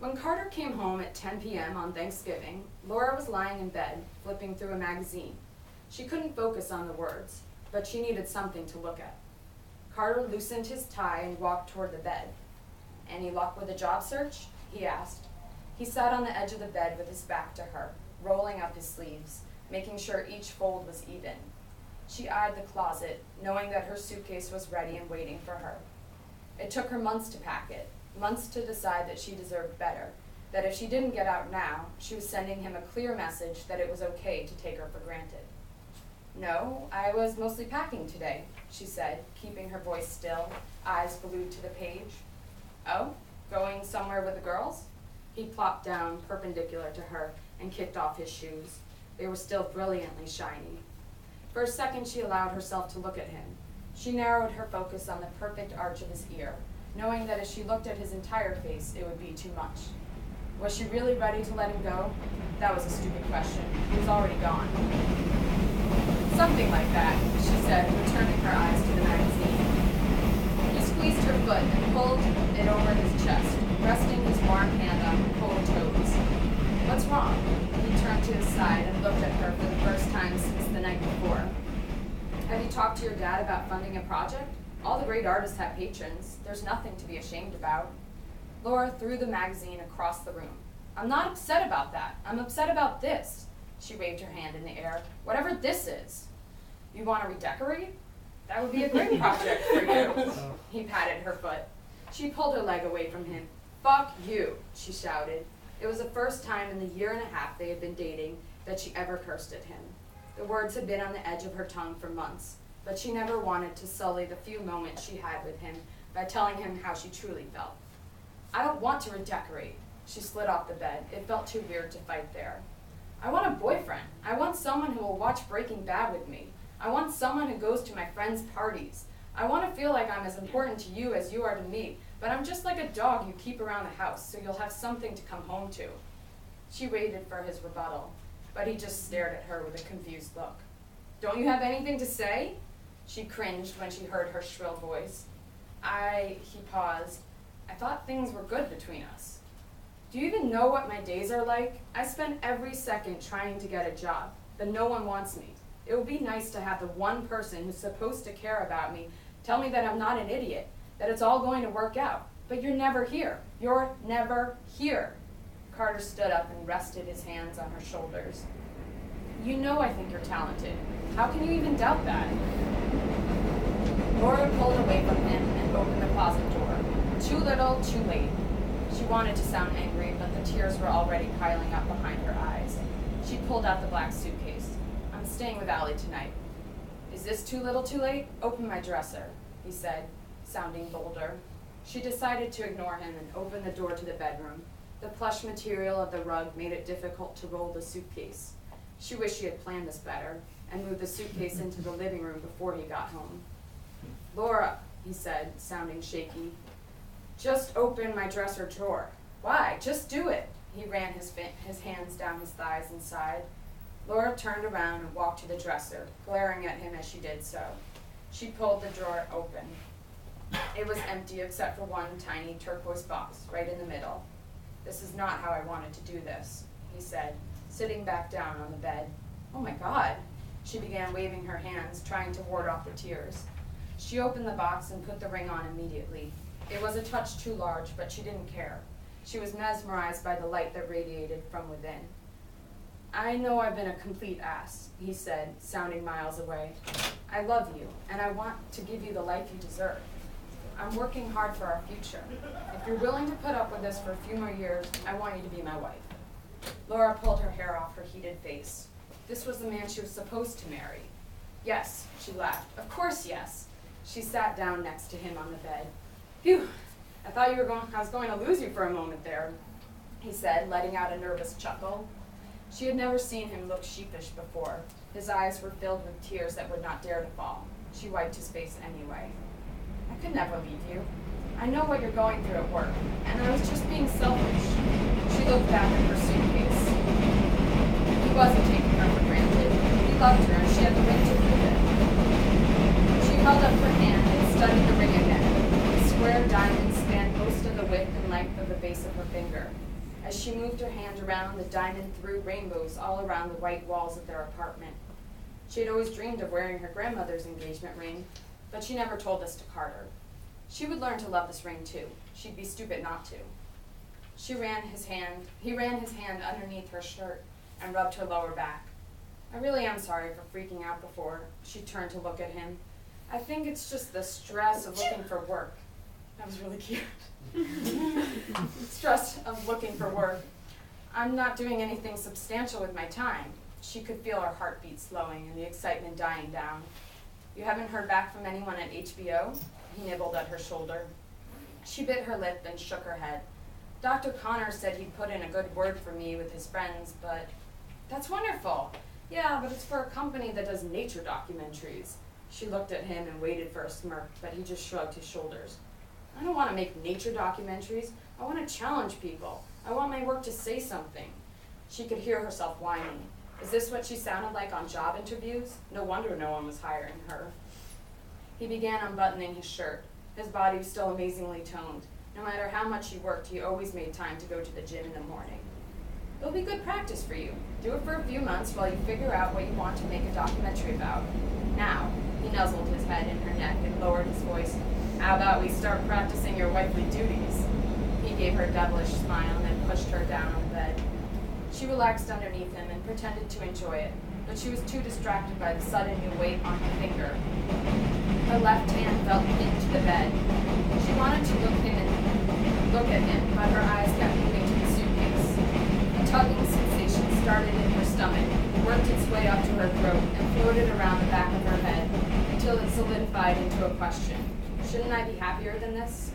When Carter came home at 10 p.m. on Thanksgiving, Laura was lying in bed, flipping through a magazine. She couldn't focus on the words, but she needed something to look at. Carter loosened his tie and walked toward the bed. "Any luck with a job search?" he asked. He sat on the edge of the bed with his back to her, rolling up his sleeves, making sure each fold was even. She eyed the closet, knowing that her suitcase was ready and waiting for her. It took her months to pack it, months to decide that she deserved better, that if she didn't get out now, she was sending him a clear message that it was okay to take her for granted. "No, I was mostly packing today," she said, keeping her voice still, eyes glued to the page. "Oh, going somewhere with the girls?" He plopped down perpendicular to her and kicked off his shoes. They were still brilliantly shiny. For a second, she allowed herself to look at him. She narrowed her focus on the perfect arch of his ear, knowing that if she looked at his entire face, it would be too much. Was she really ready to let him go? That was a stupid question. He was already gone. "Something like that," she said, returning her eyes to the magazine. He squeezed her foot and pulled it over his chest, resting his warm hand on her cold toes. "What's wrong?" He turned to his side and looked at her for the first time since the night before. "Have you talked to your dad about funding a project? All the great artists have patrons. There's nothing to be ashamed about." Laura threw the magazine across the room. "I'm not upset about that. I'm upset about this." She waved her hand in the air. "Whatever this is." "You want to redecorate? That would be a great project for you." He patted her foot. She pulled her leg away from him. "Fuck you," she shouted. It was the first time in the year and a half they had been dating that she ever cursed at him. The words had been on the edge of her tongue for months, but she never wanted to sully the few moments she had with him by telling him how she truly felt. "I don't want to redecorate." She slid off the bed. It felt too weird to fight there. "I want a boyfriend. I want someone who will watch Breaking Bad with me. I want someone who goes to my friends' parties. I want to feel like I'm as important to you as you are to me, but I'm just like a dog you keep around the house, so you'll have something to come home to." She waited for his rebuttal, but he just stared at her with a confused look. "Don't you have anything to say?" She cringed when she heard her shrill voice. He paused. "I thought things were good between us." "Do you even know what my days are like? I spend every second trying to get a job, but no one wants me. It would be nice to have the one person who's supposed to care about me tell me that I'm not an idiot, that it's all going to work out. But you're never here. You're never here." Carter stood up and rested his hands on her shoulders. "You know I think you're talented. How can you even doubt that?" Laura pulled away from him and opened the closet door. Too little, too late. She wanted to sound angry, but the tears were already piling up behind her eyes. She pulled out the black suitcase. "I'm staying with Allie tonight." "Is this too little, too late? Open my dresser," he said, sounding bolder. She decided to ignore him and opened the door to the bedroom. The plush material of the rug made it difficult to roll the suitcase. She wished she had planned this better and moved the suitcase into the living room before he got home. "Laura," he said, sounding shaky, "just open my dresser drawer." "Why? Just do it." He ran his hands down his thighs and sighed. Laura turned around and walked to the dresser, glaring at him as she did so. She pulled the drawer open. It was empty except for one tiny turquoise box right in the middle. "This is not how I wanted to do this," he said, sitting back down on the bed. "Oh my God." She began waving her hands, trying to ward off the tears. She opened the box and put the ring on immediately. It was a touch too large, but she didn't care. She was mesmerized by the light that radiated from within. "I know I've been a complete ass," he said, sounding miles away. "I love you, and I want to give you the life you deserve. I'm working hard for our future. If you're willing to put up with this for a few more years, I want you to be my wife." Laura pulled her hair off her heated face. This was the man she was supposed to marry. "Yes," she laughed. "Of course, yes." She sat down next to him on the bed. "Phew, I thought I was going to lose you for a moment there," he said, letting out a nervous chuckle. She had never seen him look sheepish before. His eyes were filled with tears that would not dare to fall. She wiped his face anyway. "I could never leave you. I know what you're going through at work, and I was just being selfish." She looked back at her suitcase. He wasn't taking her for granted. He loved her, and she had the ring to prove it. She held up her hand and studied the ring again. The square diamond spanned most of the width and length of the base of her finger. As she moved her hand around, the diamond threw rainbows all around the white walls of their apartment. She had always dreamed of wearing her grandmother's engagement ring, but she never told this to Carter. She would learn to love this ring too. She'd be stupid not to. He ran his hand underneath her shirt and rubbed her lower back. I really am sorry for freaking out before. She turned to look at him. I think it's just the stress of looking for work. That was really cute. Stress of looking for work. I'm not doing anything substantial with my time. She could feel her heartbeat slowing and the excitement dying down. You haven't heard back from anyone at HBO? He nibbled at her shoulder. She bit her lip and shook her head. Dr. Connor said he'd put in a good word for me with his friends, but that's wonderful. Yeah, but it's for a company that does nature documentaries. She looked at him and waited for a smirk, but he just shrugged his shoulders. I don't want to make nature documentaries. I want to challenge people. I want my work to say something. She could hear herself whining. Is this what she sounded like on job interviews? No wonder no one was hiring her. He began unbuttoning his shirt. His body was still amazingly toned. No matter how much he worked, he always made time to go to the gym in the morning. It'll be good practice for you. Do it for a few months while you figure out what you want to make a documentary about. Now, he nuzzled his head in her neck and lowered his voice. How about we start practicing your wifely duties? He gave her a devilish smile and then pushed her down on the bed. She relaxed underneath him and pretended to enjoy it, but she was too distracted by the sudden new weight on her finger. Her left hand felt pinned to the bed. She wanted to look at him, but her eyes kept moving to the suitcase. A tugging sensation started in her stomach, worked its way up to her throat, and floated around the back of her head until it solidified into a question. Shouldn't I be happier than this?